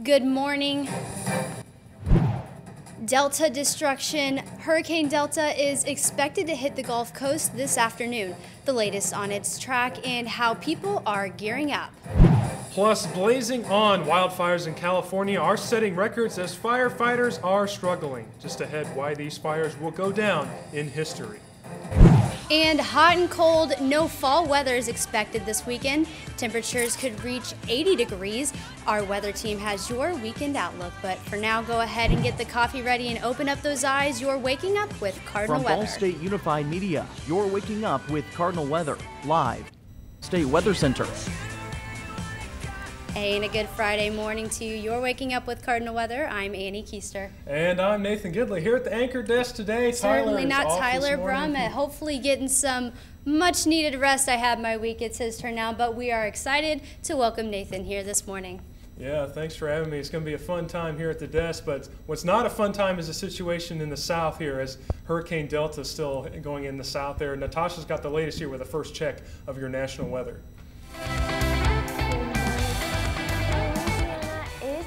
Good morning. Delta destruction. Hurricane Delta is expected to hit the Gulf Coast this afternoon. The latest on its track and how people are gearing up. Plus, blazing on, wildfires in California are setting records as firefighters are struggling. Just ahead, why these fires will go down in history. And hot and cold, no fall weather is expected this weekend. Temperatures could reach 80 degrees. Our weather team has your weekend outlook, but for now, go ahead and get the coffee ready and open up those eyes. You're waking up with Cardinal Weather. From Ball State Unified Media, you're waking up with Cardinal Weather, live. State Weather Center. Hey, and a good Friday morning to you. You're waking up with Cardinal Weather. I'm Annie Keister. And I'm Nathan Gidley here at the anchor desk today. Certainly not Tyler Brummett. Hopefully getting some much needed rest. I had my week. It's his turn now, but we are excited to welcome Nathan here this morning. Yeah, thanks for having me. It's going to be a fun time here at the desk, but what's not a fun time is the situation in the south here as Hurricane Delta is still going in the south there. Natasha's got the latest here with the first check of your national weather.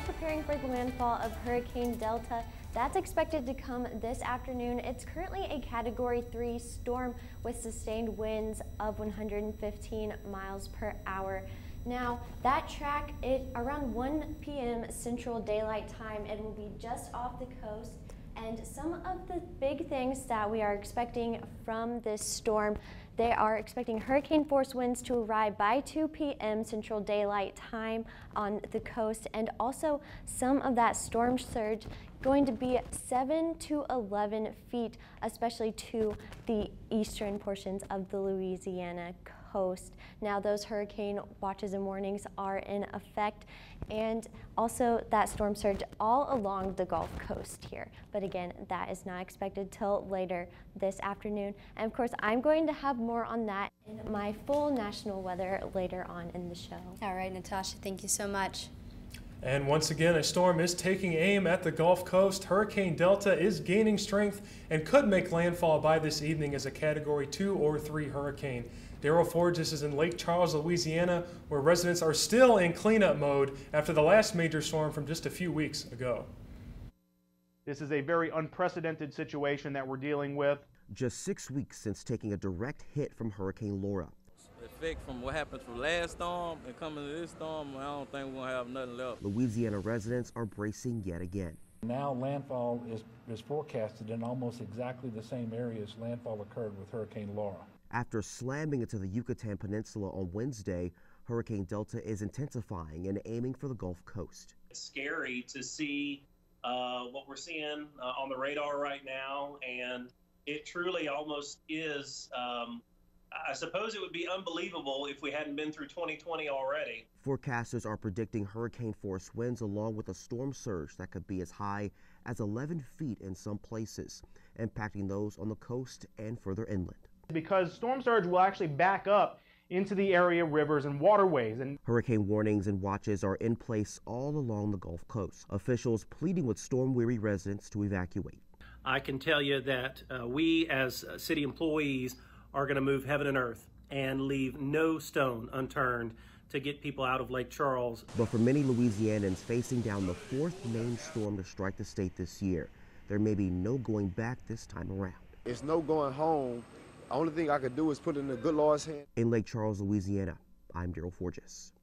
Preparing for the landfall of Hurricane Delta. That's expected to come this afternoon. It's currently a Category 3 storm with sustained winds of 115 miles per hour. Now, that track, around 1 p.m. Central Daylight Time, it will be just off the coast. And some of the big things that we are expecting from this storm, they are expecting hurricane force winds to arrive by 2 p.m. Central Daylight Time on the coast, and also some of that storm surge going to be 7 to 11 feet, especially to the eastern portions of the Louisiana coast. Now, those hurricane watches and warnings are in effect, and also that storm surge all along the Gulf Coast here. But again, that is not expected till later this afternoon. And of course, I'm going to have more on that in my full national weather later on in the show. All right, Natasha, thank you so much. And once again, a storm is taking aim at the Gulf Coast. Hurricane Delta is gaining strength and could make landfall by this evening as a Category 2 or 3 hurricane. Daryl Forges is in Lake Charles, Louisiana, where residents are still in cleanup mode after the last major storm from just a few weeks ago. This is a very unprecedented situation that we're dealing with. Just 6 weeks since taking a direct hit from Hurricane Laura. The effect from what happened from last storm and coming to this storm, I don't think we're going to have nothing left. Louisiana residents are bracing yet again. Now landfall is forecasted in almost exactly the same areas landfall occurred with Hurricane Laura. After slamming into the Yucatan Peninsula on Wednesday, Hurricane Delta is intensifying and aiming for the Gulf Coast. It's scary to see what we're seeing on the radar right now, and it truly almost is, I suppose it would be unbelievable if we hadn't been through 2020 already. Forecasters are predicting hurricane force winds along with a storm surge that could be as high as 11 feet in some places, impacting those on the coast and further inland. Because storm surge will actually back up into the area rivers and waterways. And hurricane warnings and watches are in place all along the Gulf Coast. Officials pleading with storm-weary residents to evacuate. I can tell you that we as city employees are going to move heaven and earth and leave no stone unturned to get people out of Lake Charles. But for many Louisianans facing down the 4th named storm to strike the state this year, there may be no going back this time around. It's no going home. The only thing I could do is put it in the good Lord's hand. In Lake Charles, Louisiana, I'm Daryl Forges.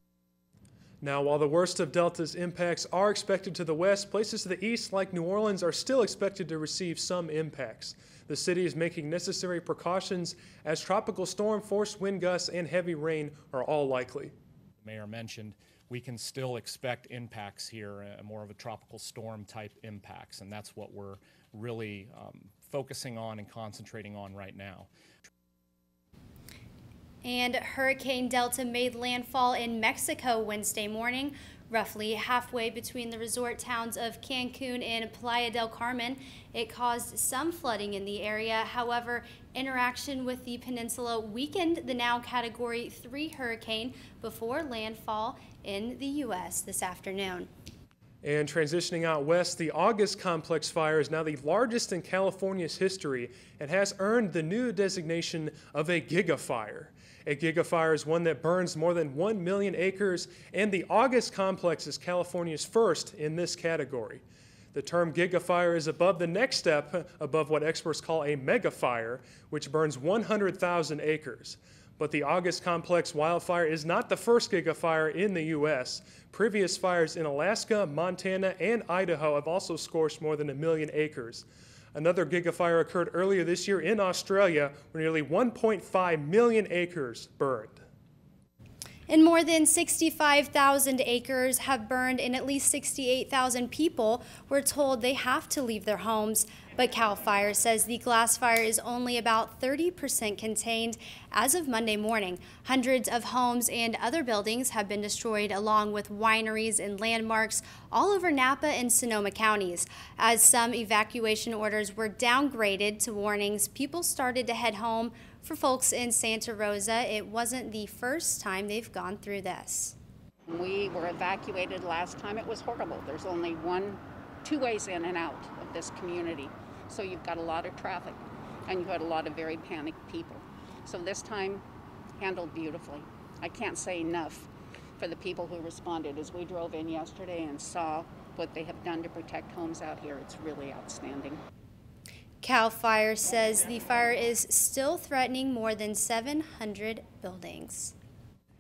Now, while the worst of Delta's impacts are expected to the west, places to the east, like New Orleans, are still expected to receive some impacts. The city is making necessary precautions as tropical storm, force wind gusts, and heavy rain are all likely. The mayor mentioned we can still expect impacts here, more of a tropical storm type impacts, and that's what we're really focusing on and concentrating on right now. And Hurricane Delta made landfall in Mexico Wednesday morning, roughly halfway between the resort towns of Cancun and Playa del Carmen. It caused some flooding in the area. However, interaction with the peninsula weakened the now Category 3 hurricane before landfall in the U.S. this afternoon. And transitioning out west, the August complex fire is now the largest in California's history and has earned the new designation of a gigafire. A gigafire is one that burns more than 1 million acres, and the August complex is California's first in this category. The term gigafire is above the next step, above what experts call a megafire, which burns 100,000 acres. But the August complex wildfire is not the first gigafire in the U.S. Previous fires in Alaska, Montana, and Idaho have also scorched more than 1 million acres. Another gigafire occurred earlier this year in Australia, where nearly 1.5 million acres burned. And more than 65,000 acres have burned, and at least 68,000 people were told they have to leave their homes. But CAL FIRE says the glass fire is only about 30% contained as of Monday morning. Hundreds of homes and other buildings have been destroyed, along with wineries and landmarks all over Napa and Sonoma counties. As some evacuation orders were downgraded to warnings, people started to head home. For folks in Santa Rosa, it wasn't the first time they've gone through this. We were evacuated last time. It was horrible. There's only two ways in and out of this community. So you've got a lot of traffic, and you had a lot of very panicked people. So this time, handled beautifully. I can't say enough for the people who responded. As we drove in yesterday and saw what they have done to protect homes out here, it's really outstanding. CAL FIRE says the fire is still threatening more than 700 buildings.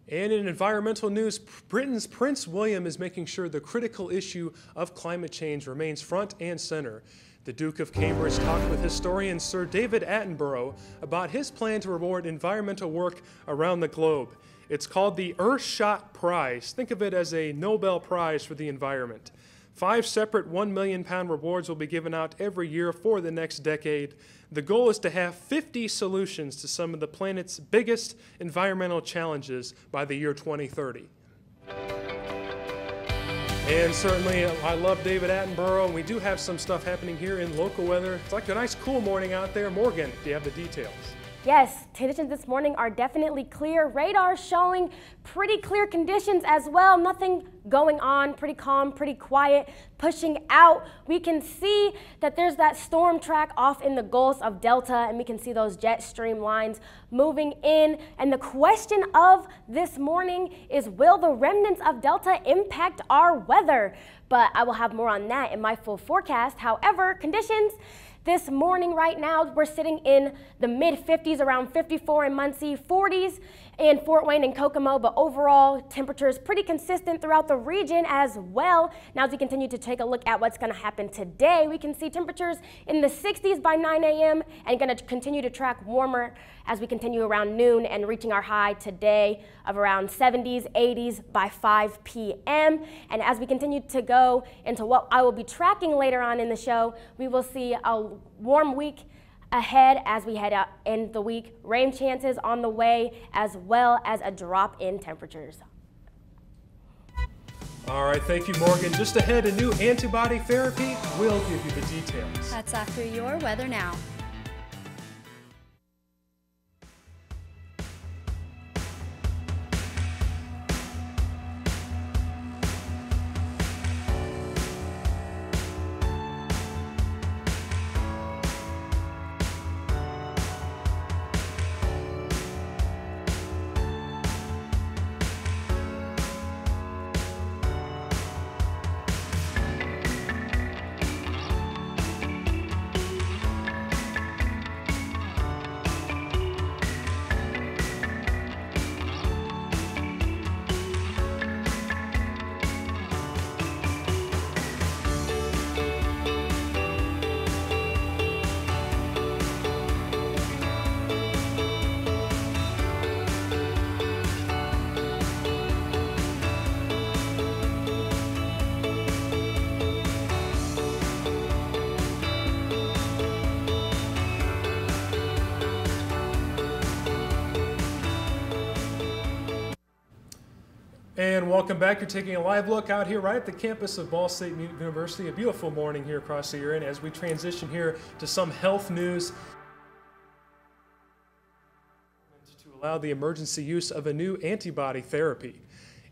And in environmental news, Britain's Prince William is making sure the critical issue of climate change remains front and center. The Duke of Cambridge talked with historian Sir David Attenborough about his plan to reward environmental work around the globe. It's called the Earthshot Prize. Think of it as a Nobel Prize for the environment. 5 separate £1 million rewards will be given out every year for the next decade. The goal is to have 50 solutions to some of the planet's biggest environmental challenges by the year 2030. And certainly, I love David Attenborough, and we do have some stuff happening here in local weather. It's like a nice cool morning out there. Morgan, do you have the details? Yes, conditions this morning are definitely clear. Radar showing pretty clear conditions as well. Nothing going on, pretty calm, pretty quiet. Pushing out, we can see that there's that storm track off in the Gulf of Delta, and we can see those jet stream lines moving in. And the question of this morning is, will the remnants of Delta impact our weather? But I will have more on that in my full forecast. However, conditions this morning right now, we're sitting in the mid-50s, around 54 in Muncie, 40s in Fort Wayne and Kokomo, but overall temperatures pretty consistent throughout the region as well. Now, as we continue to take a look at what's going to happen today, we can see temperatures in the 60s by 9 a.m. and going to continue to track warmer as we continue around noon and reaching our high today of around 70s, 80s by 5 p.m. And as we continue to go into what I will be tracking later on in the show, we will see a warm week ahead as we head out in the week. Rain chances on the way, as well as a drop in temperatures. All right, thank you, Morgan. Just ahead, a new antibody therapy. We'll give you the details. That's after your weather now. And welcome back. You're taking a live look out here right at the campus of Ball State University. A beautiful morning here across the area. And as we transition here to some health news, to allow the emergency use of a new antibody therapy.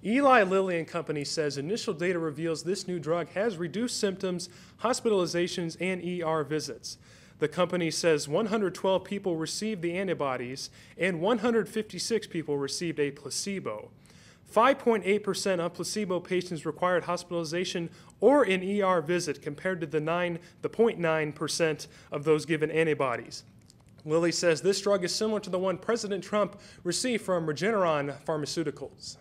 Eli Lilly and Company says initial data reveals this new drug has reduced symptoms, hospitalizations, and ER visits. The company says 112 people received the antibodies and 156 people received a placebo. 5.8% of placebo patients required hospitalization or an ER visit compared to the 0.9% of those given antibodies. Lilly says this drug is similar to the one President Trump received from Regeneron Pharmaceuticals.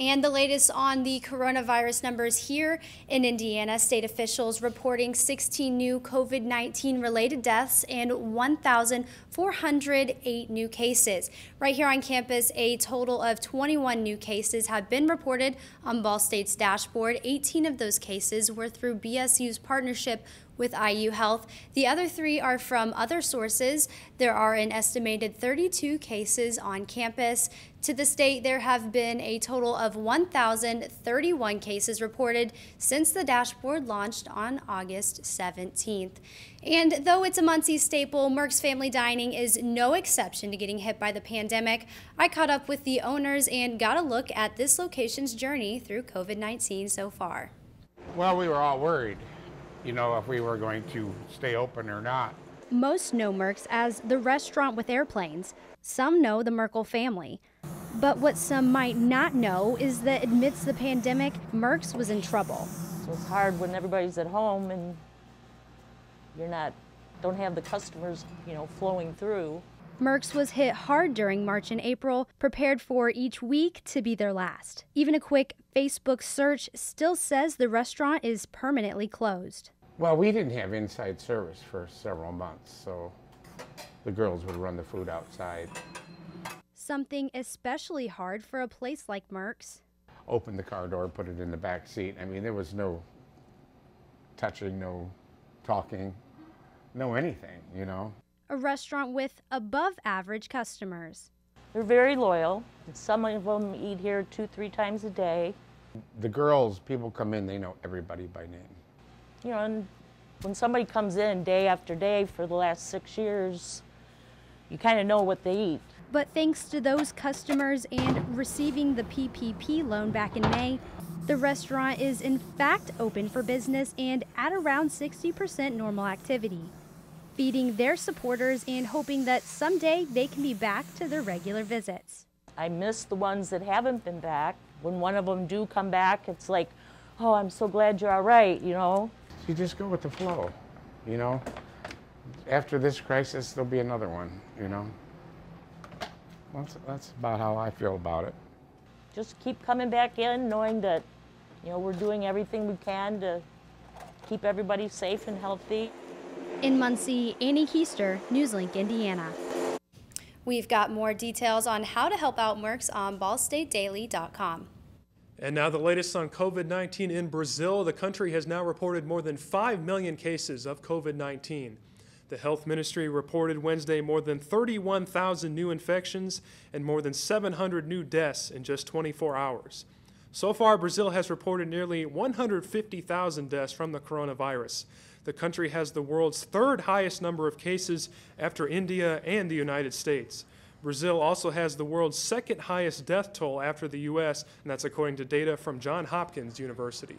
And the latest on the coronavirus numbers here in Indiana, state officials reporting 16 new COVID-19 related deaths and 1,408 new cases. Right here on campus, a total of 21 new cases have been reported on Ball State's dashboard. 18 of those cases were through BSU's partnership with IU Health. The other 3 are from other sources. There are an estimated 32 cases on campus. To the state, there have been a total of 1,031 cases reported since the dashboard launched on August 17th. And though it's a Muncie staple, Merck's Family Dining is no exception to getting hit by the pandemic. I caught up with the owners and got a look at this location's journey through COVID-19 so far. Well, we were all worried, you know, if we were going to stay open or not. Most know Merck's as the restaurant with airplanes. Some know the Merkel family. But what some might not know is that amidst the pandemic, Merck's was in trouble. So it's hard when everybody's at home and don't have the customers, flowing through. Merck's was hit hard during March and April, prepared for each week to be their last. Even a quick Facebook search still says the restaurant is permanently closed. Well, we didn't have inside service for several months, so the girls would run the food outside. Something especially hard for a place like Merck's. Open the car door, put it in the back seat. I mean, there was no touching, no talking, no anything, A restaurant with above average customers. They're very loyal. Some of them eat here 2-3 times a day. The girls, people come in, they know everybody by name. And when somebody comes in day after day for the last 6 years, you kind of know what they eat. But thanks to those customers and receiving the PPP loan back in May, the restaurant is in fact open for business and at around 60% normal activity, feeding their supporters and hoping that someday they can be back to their regular visits. I miss the ones that haven't been back. When one of them do come back, it's like, oh, I'm so glad you're all right, You just go with the flow, After this crisis, there'll be another one, That's about how I feel about it. Just keep coming back in, knowing that, we're doing everything we can to keep everybody safe and healthy. In Muncie, Annie Keister, NewsLink, Indiana. We've got more details on how to help out Merck's on ballstatedaily.com. And now the latest on COVID-19 in Brazil. The country has now reported more than 5 million cases of COVID-19. The health ministry reported Wednesday more than 31,000 new infections and more than 700 new deaths in just 24 hours. So far, Brazil has reported nearly 150,000 deaths from the coronavirus. The country has the world's 3rd highest number of cases after India and the United States. Brazil also has the world's 2nd highest death toll after the U.S., and that's according to data from Johns Hopkins University.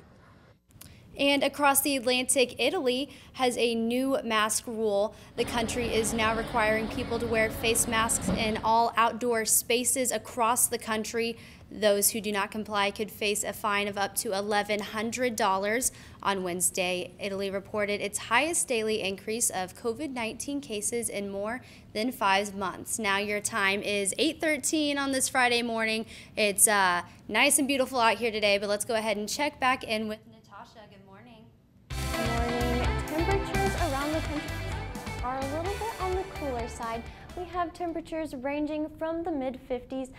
And across the Atlantic, Italy has a new mask rule. The country is now requiring people to wear face masks in all outdoor spaces across the country. Those who do not comply could face a fine of up to $1,100. On Wednesday, Italy reported its highest daily increase of COVID-19 cases in more than 5 months. Now your time is 8:13 on this Friday morning. It's nice and beautiful out here today, but let's go ahead and check back in with Natasha. Good morning. Good morning. Temperatures around the country are a little bit on the cooler side. We have temperatures ranging from the mid-50s,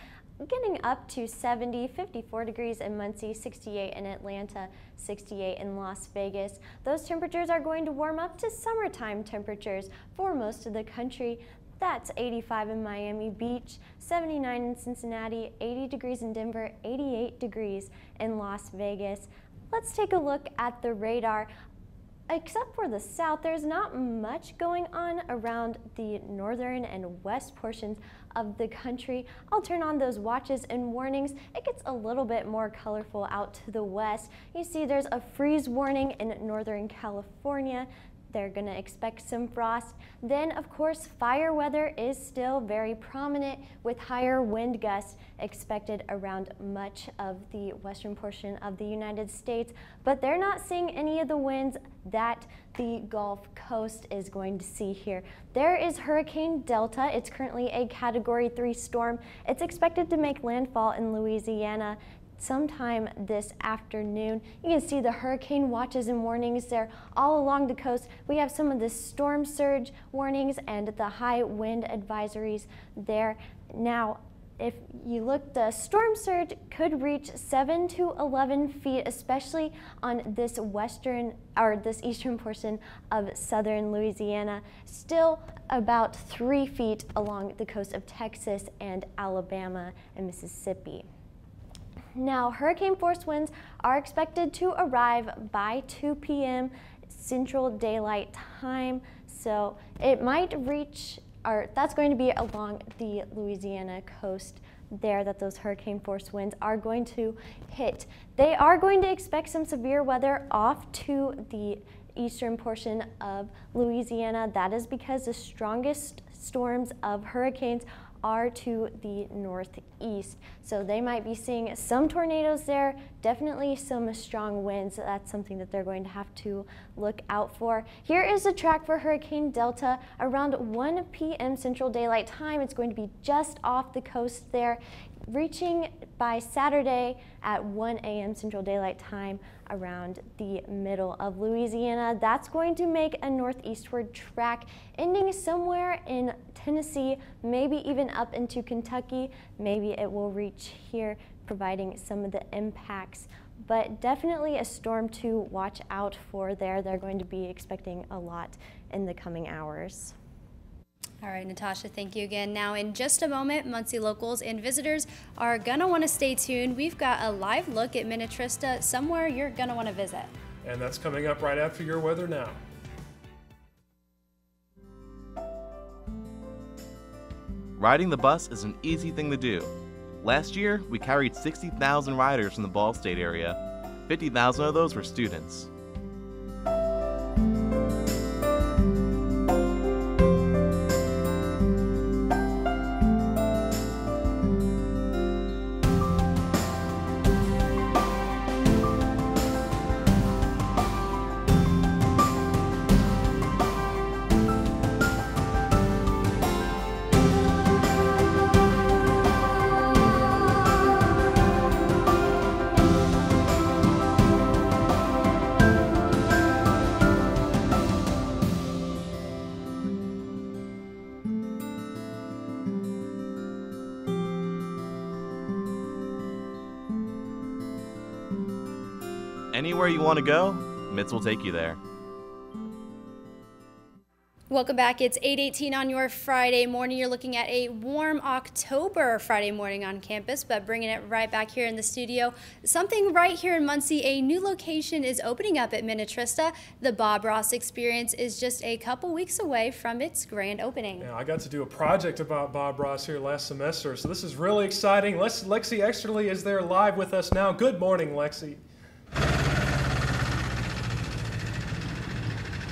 getting up to 70, 54 degrees in Muncie, 68 in Atlanta, 68 in Las Vegas. Those temperatures are going to warm up to summertime temperatures for most of the country. That's 85 in Miami Beach, 79 in Cincinnati, 80 degrees in Denver, 88 degrees in Las Vegas. Let's take a look at the radar. Except for the south, there's not much going on around the northern and west portions of the country. I'll turn on those watches and warnings. It gets a little bit more colorful out to the west. You see there's a freeze warning in northern California. They're going to expect some frost. Then, of course, fire weather is still very prominent with higher wind gusts expected around much of the western portion of the United States, but they're not seeing any of the winds that the Gulf Coast is going to see here. There is Hurricane Delta. It's currently a Category 3 storm. It's expected to make landfall in Louisiana sometime this afternoon. You can see the hurricane watches and warnings there all along the coast. We have some of the storm surge warnings and the high wind advisories there. Now, if you look, the storm surge could reach 7 to 11 feet, especially on this this eastern portion of southern Louisiana. Still about 3 feet along the coast of Texas and Alabama and Mississippi. Now, hurricane force winds are expected to arrive by 2 p.m. Central Daylight Time, so it might reach, or that's going to be along the Louisiana coast there that those hurricane force winds are going to hit. They are going to expect some severe weather off to the eastern portion of Louisiana. That is because the strongest storms of hurricanes are to the northeast. So they might be seeing some tornadoes there, definitely some strong winds. That's something that they're going to have to look out for. Here is the track for Hurricane Delta. Around 1 p.m. Central Daylight Time, it's going to be just off the coast there, reaching by Saturday at 1 a.m. Central Daylight Time around the middle of Louisiana. That's going to make a northeastward track ending somewhere in Tennessee, maybe even up into Kentucky. Maybe it will reach here, providing some of the impacts, but definitely a storm to watch out for there. They're going to be expecting a lot in the coming hours. All right, Natasha, thank you again. Now, in just a moment, Muncie locals and visitors are going to want to stay tuned. We've got a live look at Minnetrista, somewhere you're going to want to visit. And that's coming up right after your weather now. Riding the bus is an easy thing to do. Last year, we carried 60,000 riders from the Ball State area. 50,000 of those were students. Anywhere you want to go, Mitts will take you there. Welcome back. It's 8:18 on your Friday morning. You're looking at a warm October Friday morning on campus, but bringing it right back here in the studio. Something right here in Muncie, a new location is opening up at Minnetrista. The Bob Ross Experience is just a couple weeks away from its grand opening. Yeah, I got to do a project about Bob Ross here last semester, so this is really exciting. Lexi Exterly is there live with us now. Good morning, Lexi.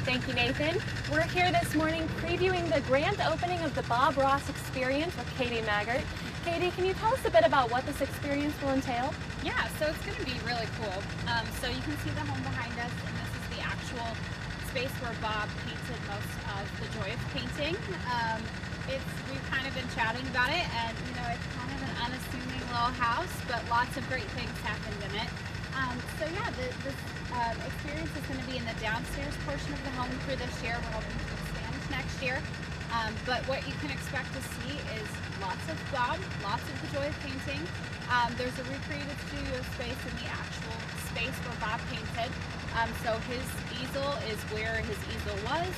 Thank you, Nathan. We're here this morning previewing the grand opening of the Bob Ross Experience with Katie Maggart. Katie, can you tell us a bit about what this experience will entail? Yeah, so it's going to be really cool. So you can see the home behind us, and this is the actual space where Bob painted most of the joy of painting. We've kind of been chatting about it, and it's kind of an unassuming little house, but lots of great things happened in it. So yeah, this experience is going to be in the downstairs portion of the home for this year. We're hoping to expand next year. But what you can expect to see is lots of Bob, lots of the joy of painting. There's a recreated studio space in the actual space where Bob painted. So his easel is where his easel was.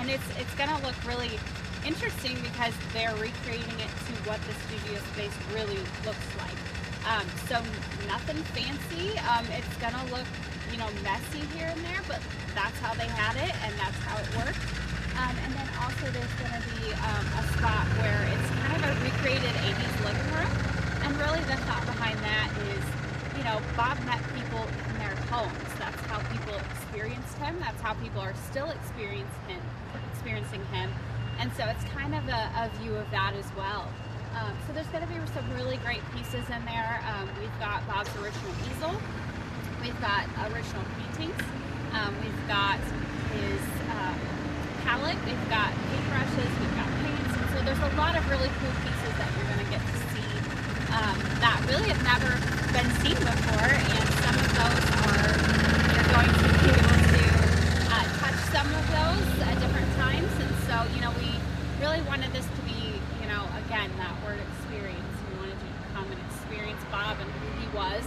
And it's going to look really interesting because they're recreating it to what the studio space really looks like. So nothing fancy. It's gonna look, messy here and there, but that's how they had it and that's how it worked. And then also there's gonna be a spot where it's kind of a recreated 80s living room. And really the thought behind that is, Bob met people in their homes. That's how people experienced him. That's how people are still experiencing him. And so it's kind of a view of that as well. So there's going to be some really great pieces in there. We've got Bob's original easel. We've got original paintings. We've got his palette. We've got paintbrushes. We've got paints. And so there's a lot of really cool pieces that you're going to get to see that really have never been seen before. And some of those you're going to be able to touch some of those at different times. And so, we really wanted this to be, again, that word experience. We wanted you to come and experience Bob and who he was,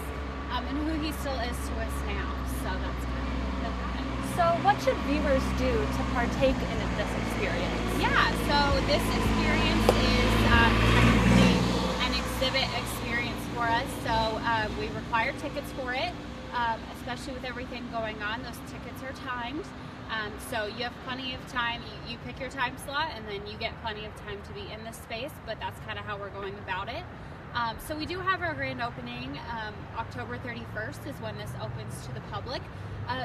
and who he still is to us now. So that's kind of it. So what should viewers do to partake in this experience? Yeah, so this experience is technically an exhibit experience for us. So we require tickets for it, especially with everything going on. Those tickets are timed. So you have plenty of time. You pick your time slot, and then you get plenty of time to be in this space, but that's kind of how we're going about it. So we do have our grand opening. October 31st is when this opens to the public.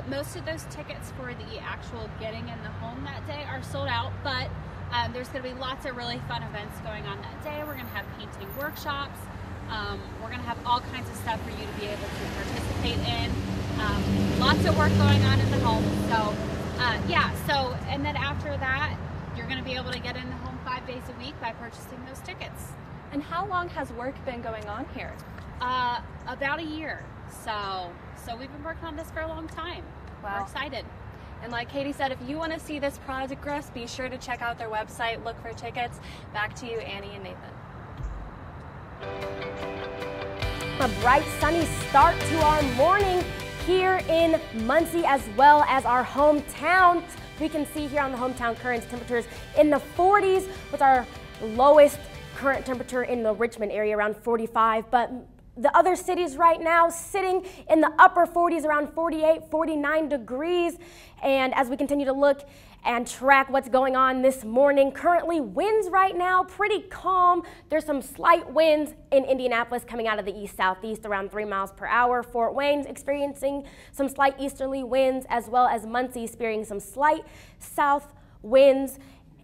Most of those tickets for the actual getting in the home that day are sold out, but there's going to be lots of really fun events going on that day. We're going to have painting workshops. We're going to have all kinds of stuff for you to be able to participate in. Lots of work going on in the home. So and then after that, you're going to be able to get in the home 5 days a week by purchasing those tickets. And how long has work been going on here? About a year. So we've been working on this for a long time. Wow. We're excited. And like Katie said, if you want to see this progress, be sure to check out their website, look for tickets. Back to you, Annie and Nathan. A bright sunny start to our morning here in Muncie as well as our hometown. We can see here on the hometown current temperatures in the 40s with our lowest current temperature in the Richmond area around 45, but the other cities right now sitting in the upper 40s around 48, 49 degrees. And as we continue to look and track what's going on this morning, currently winds right now pretty calm. There's some slight winds in Indianapolis coming out of the east-southeast around 3 miles per hour. Fort Wayne's experiencing some slight easterly winds, as well as Muncie experiencing some slight south winds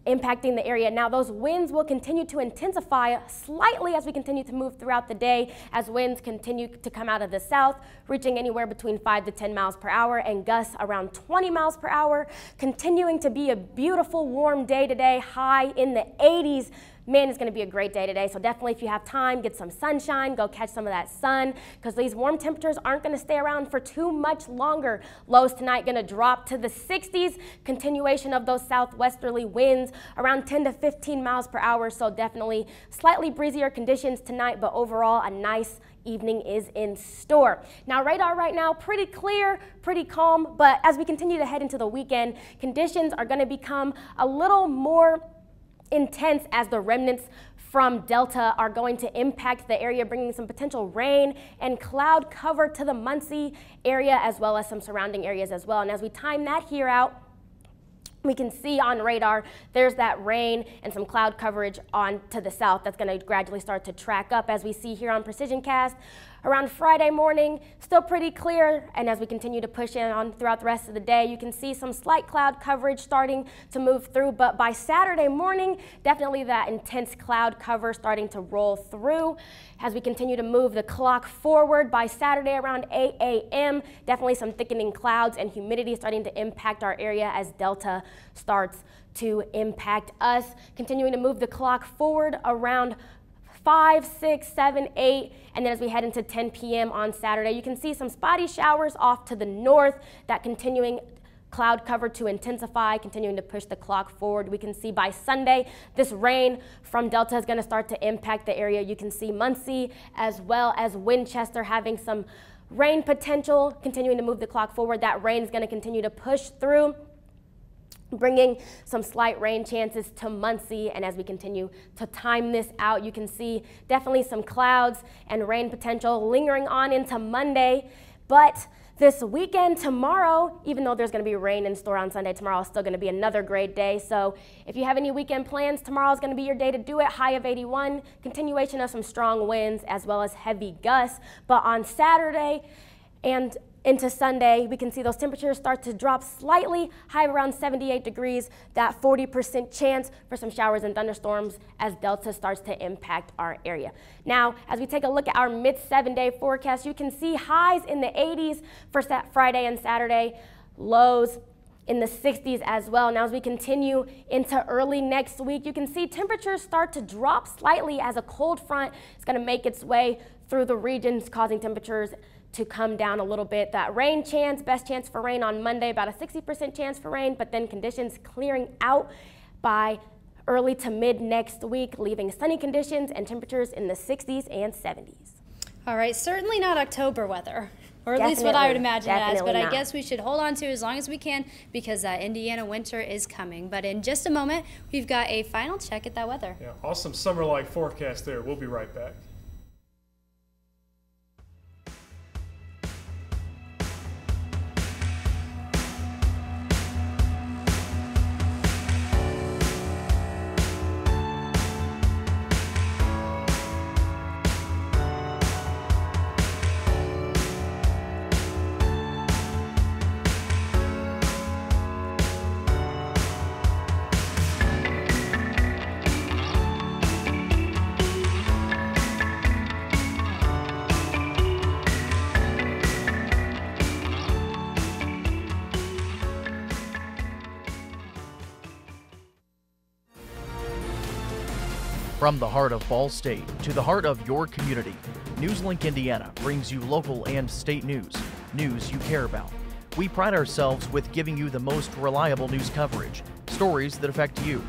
impacting the area. Now those winds will continue to intensify slightly as we continue to move throughout the day, as winds continue to come out of the south, reaching anywhere between 5 to 10 miles per hour and gusts around 20 miles per hour. Continuing to be a beautiful warm day today, high in the 80s. Man, it's going to be a great day today, so definitely if you have time, get some sunshine, go catch some of that sun, because these warm temperatures aren't going to stay around for too much longer. Lows tonight going to drop to the 60s, continuation of those southwesterly winds around 10 to 15 miles per hour, so definitely slightly breezier conditions tonight, but overall a nice evening is in store. Now radar right now pretty clear, pretty calm, but as we continue to head into the weekend, conditions are going to become a little more intense as the remnants from Delta are going to impact the area, bringing some potential rain and cloud cover to the Muncie area as well as some surrounding areas as well. And as we time that here out, we can see on radar there's that rain and some cloud coverage on to the south that's going to gradually start to track up as we see here on Precision Cast. Around Friday morning, still pretty clear, and as we continue to push in on throughout the rest of the day, you can see some slight cloud coverage starting to move through, but by Saturday morning, definitely that intense cloud cover starting to roll through. As we continue to move the clock forward, by Saturday around 8 a.m., definitely some thickening clouds and humidity starting to impact our area as Delta starts to impact us. Continuing to move the clock forward around 5, 6, 7, 8, and then as we head into 10 p.m. on Saturday, you can see some spotty showers off to the north, that continuing cloud cover to intensify, continuing to push the clock forward. We can see by Sunday, this rain from Delta is going to start to impact the area. You can see Muncie as well as Winchester having some rain potential, continuing to move the clock forward. That rain is going to continue to push through, bringing some slight rain chances to Muncie. And as we continue to time this out, you can see definitely some clouds and rain potential lingering on into Monday. But this weekend, tomorrow, even though there's going to be rain in store on Sunday, tomorrow is still going to be another great day. So if you have any weekend plans, tomorrow is going to be your day to do it. High of 81, continuation of some strong winds as well as heavy gusts. But on Saturday and into Sunday, we can see those temperatures start to drop slightly, high around 78 degrees, that 40% chance for some showers and thunderstorms as Delta starts to impact our area. Now, as we take a look at our mid-7-day forecast, you can see highs in the 80s for Friday and Saturday, lows in the 60s as well. Now, as we continue into early next week, you can see temperatures start to drop slightly as a cold front is going to make its way through the regions, causing temperatures to come down a little bit. That rain chance, best chance for rain on Monday, about a 60% chance for rain, but then conditions clearing out by early to mid next week, leaving sunny conditions and temperatures in the 60s and 70s. All right, certainly not October weather. Or at least what I would imagine it as, but I guess we should hold on to it as long as we can because Indiana winter is coming. But in just a moment, we've got a final check at that weather. Yeah, awesome summer-like forecast there. We'll be right back. From the heart of Ball State to the heart of your community, NewsLink Indiana brings you local and state news you care about. We pride ourselves with giving you the most reliable news coverage, stories that affect you,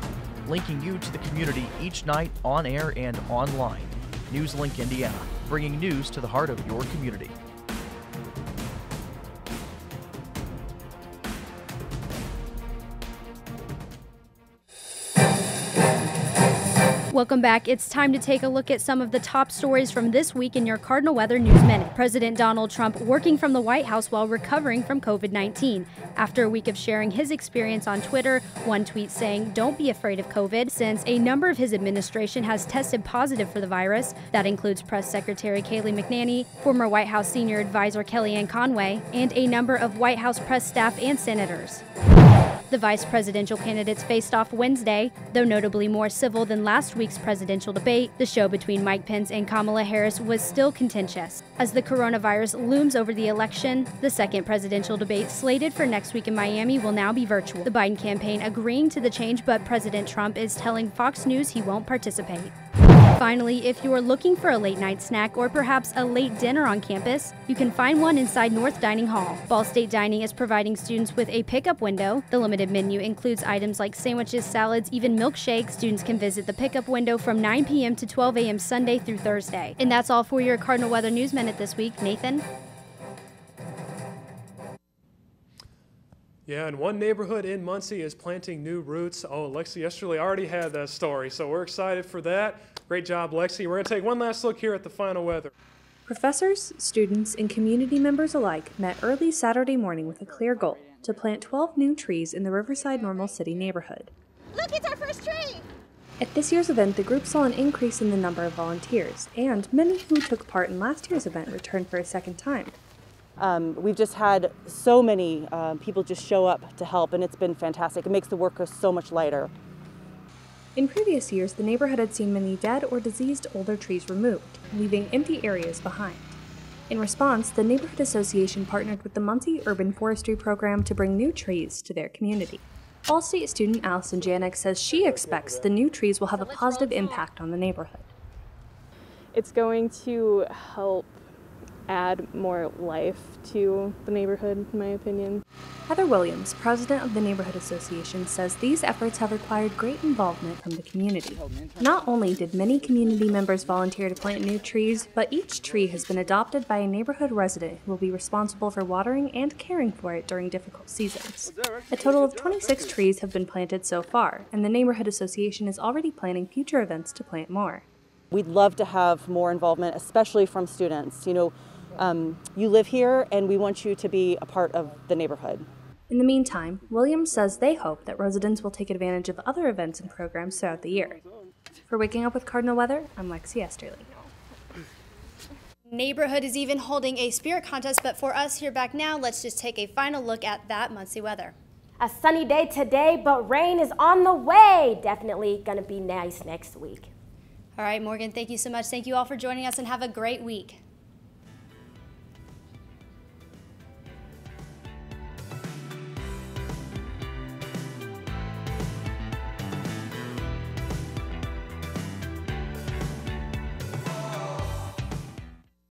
linking you to the community each night on air and online. NewsLink Indiana, bringing news to the heart of your community. Welcome back. It's time to take a look at some of the top stories from this week in your Cardinal Weather News Minute. President Donald Trump working from the White House while recovering from COVID-19. After a week of sharing his experience on Twitter, one tweet saying, "Don't be afraid of COVID," since a number of his administration has tested positive for the virus. That includes Press Secretary Kayleigh McEnany, former White House senior advisor Kellyanne Conway, and a number of White House press staff and senators. The vice presidential candidates faced off Wednesday. Though notably more civil than last week's presidential debate, the show between Mike Pence and Kamala Harris was still contentious. As the coronavirus looms over the election, the second presidential debate slated for next week in Miami will now be virtual. The Biden campaign agreeing to the change, but President Trump is telling Fox News he won't participate. Finally, if you are looking for a late night snack or perhaps a late dinner on campus, you can find one inside North Dining Hall. Ball State Dining is providing students with a pickup window. The limited menu includes items like sandwiches, salads, even milkshakes. Students can visit the pickup window from 9 p.m. to 12 a.m. Sunday through Thursday. And that's all for your Cardinal Weather News Minute this week. Nathan? Yeah, and one neighborhood in Muncie is planting new roots. Oh, Lexi yesterday already had that story, so we're excited for that. Great job, Lexi. We're going to take one last look here at the final weather. Professors, students, and community members alike met early Saturday morning with a clear goal to plant 12 new trees in the Riverside Normal City neighborhood. Look, it's our first tree! At this year's event, the group saw an increase in the number of volunteers, and many who took part in last year's event returned for a second time. We've just had so many people just show up to help, and it's been fantastic. It makes the work go so much lighter. In previous years, the neighborhood had seen many dead or diseased older trees removed, leaving empty areas behind. In response, the Neighborhood Association partnered with the Muncie Urban Forestry Program to bring new trees to their community. Ball State student Allison Janik says she expects the new trees will have a positive impact on the neighborhood. It's going to help add more life to the neighborhood, in my opinion. Heather Williams, president of the Neighborhood Association, says these efforts have required great involvement from the community. Not only did many community members volunteer to plant new trees, but each tree has been adopted by a neighborhood resident who will be responsible for watering and caring for it during difficult seasons. A total of 26 trees have been planted so far, and the Neighborhood Association is already planning future events to plant more. We'd love to have more involvement, especially from students. You live here, and we want you to be a part of the neighborhood. In the meantime, Williams says they hope that residents will take advantage of other events and programs throughout the year. For Waking Up with Cardinal Weather, I'm Lexi Esterly. Neighborhood is even holding a spirit contest, but for us here back now, let's just take a final look at that Muncie weather. A sunny day today, but rain is on the way. Definitely going to be nice next week. All right, Morgan, thank you so much. Thank you all for joining us and have a great week.